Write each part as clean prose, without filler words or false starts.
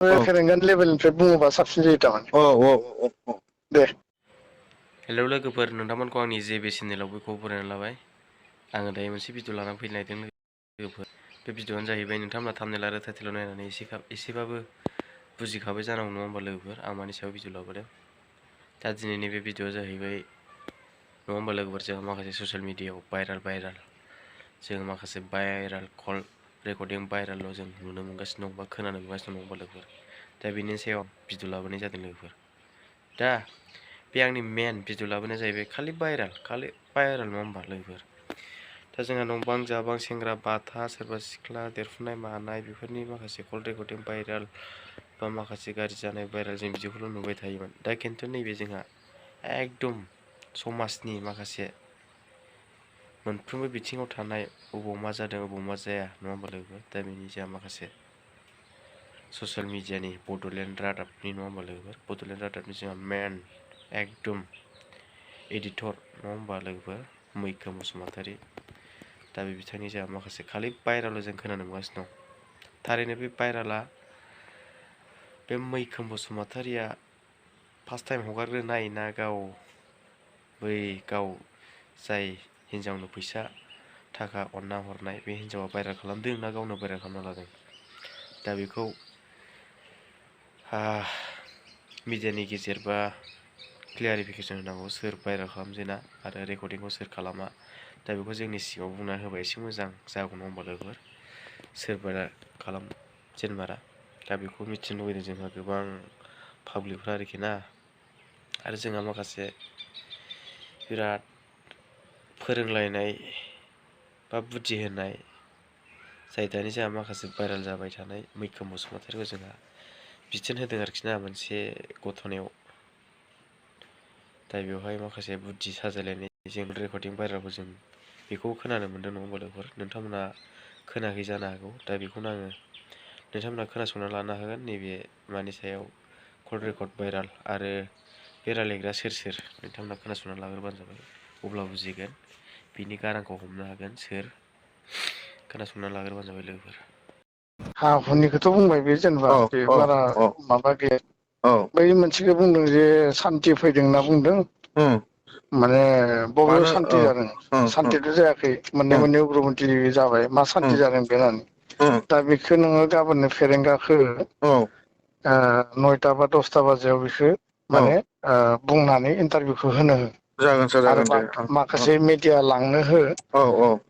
फेरेंगानि लेभेलनिफ्राय बुङोबा साबसिन जायो थारमाने। दे। हेलौ लोगोफोर, नोंथांमोनखौ आंनि JB चेनेलाव बयखौबो बरायना लाबाय। आङो दायो मोनसे भिडिअ लानानै फैनो नागिरदों लोगोफोर। बे भिडिअआनो जाहैबाय नोंथांमोना थाम्बनेल आरो टाइटेलाव नायनानै एसेबाबो बुजिखाबाय जानांगौ नङा होमबा लोगोफोर, आं मानि सायाव भिडिअ लाबोदों। दा दिनैनि बे भिडिअआ जाहैबाय नङा होमबा लोगोफोर, जोंहा माखासे ससियेल मिडियायाव भाइराल जों माखासे भाइराल कल रेकर्डिं भाइरालल' जों नुनो मोनगासिनो दं बा खोनानो मोनगासिनो दं नङा होमबा लोगोफोर। दा बेनि सायाव भिडिअ लाबोनाय जादों लोगोफोर। दा बे आंनि मेन भिडिअ लाबोनाया जाहैबाय खालि भाइराल नङा होमबा लोगोफोर। दा जोंहा नंबां जाबां सेंग्रा बाथा सोरबा सिख्ला देरफुनाय मानाय बेफोरनि माखासे कल रेकर्डिं भाइराल बा माखासे गाज्रि जानाय भाइराल जों बिदिखौल' नुबाय थायोमोन। दा खिन्थु नैबे जोंहा एकदम समाजनि माखासे मोनफ्रोमबो बिथिङाव थानाय अबाव मा जादों अबाव मा जाया नङा होमबा लोगोफोर। दा बेनि जोंहा माखासे ससियेल मिडियानि बड'लेण्ड रादाबनि नङा होमबा लोगोफोर, बड'लेण्ड रादाबनि जोंहा मेन एकदम एडिटर नङा होमबा लोगोफोर मैखोम बसुमतारी। दा बे बिथांनि जोंहा माखासे खालि भाइराल जों खोनानो मोनगासिनो दं। थारैनो बे भाइराला बे मैखोम बसुमतारीया फार्स्ट टाइम हगारग्रोनाय ना गाव जाय हिन्जावनो फैसा थाखा अनना हरनाय बे हिन्जावा भाइराल खालामदों ना गावनो भाइराल खालामना लादों। दा बेखौ मिडियानि गेजेर बा क्लियारिफिकेसन होनांगौ, सोर भाइराल खालामजेना आरो रेकर्डिंखौ सोर खालामा। दा बेखौ जोंनि सिगाङाव बुंना होबा एसे मोजां जागौ नङा होमबा लोगोफोर, सोर भाइराल खालामजेनमारा। दा बेखौ मिथिनो लुबैदों जोंहा गोबां पाब्लिकफ्रा आरोखि ना। आरो जोंहा माखासे बिराद फोरोंलायनाय बा बुद्धि होनाय जाय दानि जोंहा माखासे भाइराल जाबाय थानाय मैखोम बसुमतारीखौ जोंहा बिथोन होदों आरोखि ना मोनसे गथ'नायाव। दा बेवहाय माखासे बुद्धि साजायलायनाय जों रेकर्डिं भाइरालखौ जों बेखौ खोनानो मोन्दों नङा होमबा लोगोफोर। नोंथांमोना खोनायाखै जानो हागौ। दा बेखौनो आङो नोंथांमोना खोनासंना लानो हागोन, नैबे मानि सायाव कल रेकर्ड भाइराल आरो बे रायलायग्रा सोर नोंथांमोना खोनासंनानै लाग्रोबानो जाबाय, अब्ला बुजिगोन बिनि गारांखौ हमनो हागोन सोर। खोनासंनानै लाग्रोबानो जाबाय लोगोफोर। हा हुनिखौथ' बुंबाय बे, जेनेबा बे बारा माबा गैया। बै मोनसेखौ बुंदों जे सान्थि फैदों होनना बुंदों, माने बबेयाव सान्थि जादों, सान्थिथ' जायाखै मोननै उग्रपन्थि जाबाय, मा सान्थि जादों बे होननानै। दा बेखौ नोङो गाबोननो फेरेंगाखौ 9टा बा 10टा बाजियाव बेखौ माने बुंनानै इन्टारभिउखौ होनो हो जागोन सार आरो जागोन दे। माखासे मिडिया लांनो हो।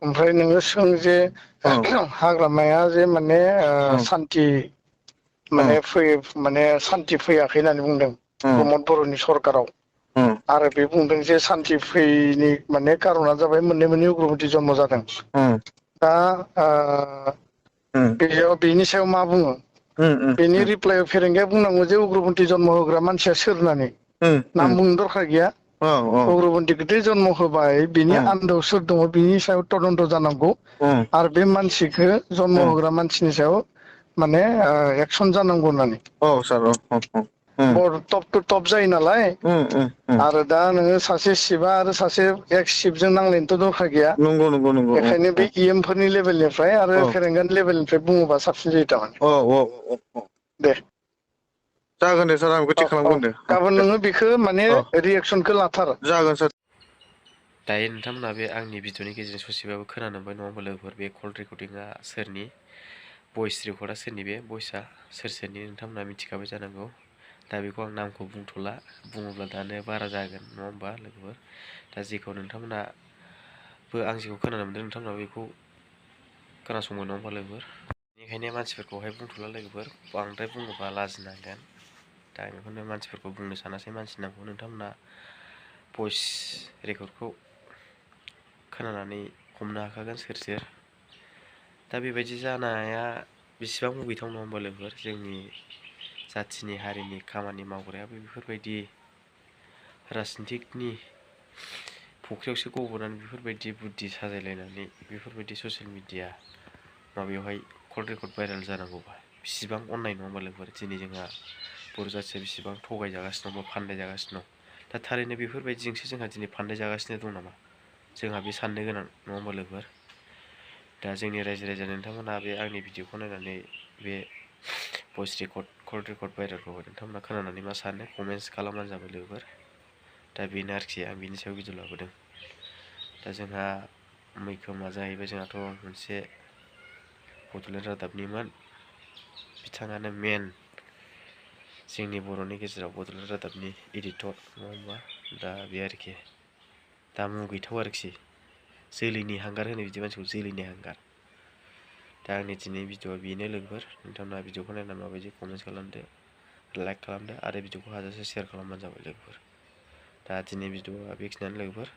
ओमफ्राय नोङो सों जे हाग्रामाया जे माने सान्थि माने माने सान्थि फैयाखै होननानै बुंदों प्रमद बर'नि सरखाराव। आरो बे बुंदों जे सान्थि फैयैनि माने कारना जाबाय मोननै उग्रपन्थि जन्म जादों। दा बेनि सायाव मा बुङो? बेनि रिप्लायाव फेरेंगाया बुंनांगौ जे उग्रपन्थि जन्म होग्रा मानसिया सोर होननानै। नाम बुंनो दरखार गैया। उग्रपन्थिखौथ जन्म होबाय, बिनि आन्दोआव सोर दङ बिनि सायाव तदन्त जानांगौ। आरो बे मानसिखौ जन्म होग्रा मानसिनि सायाव माने एक्सन जानांगौ होननानै। टप टु टप जायो नालाय। आरो दा नोङो सासे सिबआ आरो सासे एक्स सिफजों नांलायनोथ' दरखार गैया। नंगौ नंगौ नंगौ। बेखायनो बे फोरनि लेभेलनिफ्राय आरो फेरेंगानि लेभेलनिफ्राय बुङोबा साबसिन जायो थारमाने। दे। जागोन दे सार, आं बेखौ औ थिग औ खालामगोन दे। गाबोन नोङो बेखौ माने रिएक्सनखौ लाथार। जागोन सार। दायो नोंथांमोना बे आंनि भिडिअनि गेजेरजों ससेबाबो खोनानो मोनबाय नङा होमबा लोगोफोर, बे कल रेकर्डिंआ सोरनि, भइस रेकर्डआ सोरनि, बे भइसआ सोरनि नोंथांमोना मिथिखाबाय जानांगौ। दा बेखौ आं नामखौ बुंथ'ला, बुङोब्ला दानो बारा जागोन नङा होमबा लोगोफोर। दा जेखौ नोंथांमोनाबो आं जेखौ खोनानो मोनदों नोंथांमोनाबो बेखौ खोनासंबाय नङा होमबा लोगोफोर। बेनिखायनो मानसिफोरखौहाय बुंथ'ला लोगोफोर, बांद्राय बुङोबा लाजिनांगोन। दा बेखौनो मानसिफोरखौ बुंनो सानासै, मानसि नामखौ नोंथांमोना भइस रेकर्डखौ खोनानानै हमनो हाखागोन सोर। दा बेबायदि जानाया बेसेबां मुगैथाव नङा होमबा लोगोफोर, जोंनि जाथिनि हारिनि खामानि मावग्रायाबो बेफोरबायदि राजनिथिकनि फख्रियावसो गब'नानै बेफोरबायदि बुद्धि साजायलायनानै बेफोरबायदि ससियेल मिडिया माबायावहाय कल रेकर्ड भाइरेल जानांगौबा बिसिबां अननाय नङा होमबा लोगोफोर। दिनै जोंहा बर' जाथिया बेसेबां थगायजागासिनो दं बा फानदाय जागासिनो दं। दा थारैनो बेफोरबायदिजोंसो जोंहा दिनै फानदाय जागासिनो दं नामा? जोंहा बे साननो गोनां नङा होमबा लोगोफोर। दा जोंनि रायजो राजा नोंथांमोना बे आंनि भिडिअखौ नायनानै बे भइस रेकर्ड कल रेकर्ड भाइरेलखौ नोंथांमोना खोनानानै मा सानो कमेन्ट्स खालामबानो जाबाय लोगोफोर। दा बेनो आरोखि आं बिनि सायाव भिडिअ लाबोदों। दा जोंहा मैखोमा जाहैबाय जोंहाथ' मोनसे बड'लेण्ड रादाबनिमोन, बिथाङानो मेन जोंनि बर'नि गेजेराव बड'लेण्ड रादाबनि एडिटर नङा होमबा। दा बे आरोखि दा मुगैथाव आरोखि, जोलैनि हांगार होनो बिदि मानसिखौ, जोलैनि हांगार। दा आंनि दिनै भिडिअआ बेनो लोगोफोर। नोंथांमोना भिडिअखौ नायनानै माबायदि कमेन्ट्स खालामदो, लाइक खालामदो आरो भिडिअखौ हाजासे शेयार खालामबानो जाबाय लोगोफोर। दा दिनै भिडिअआ बेखिनियानो लोगोफोर।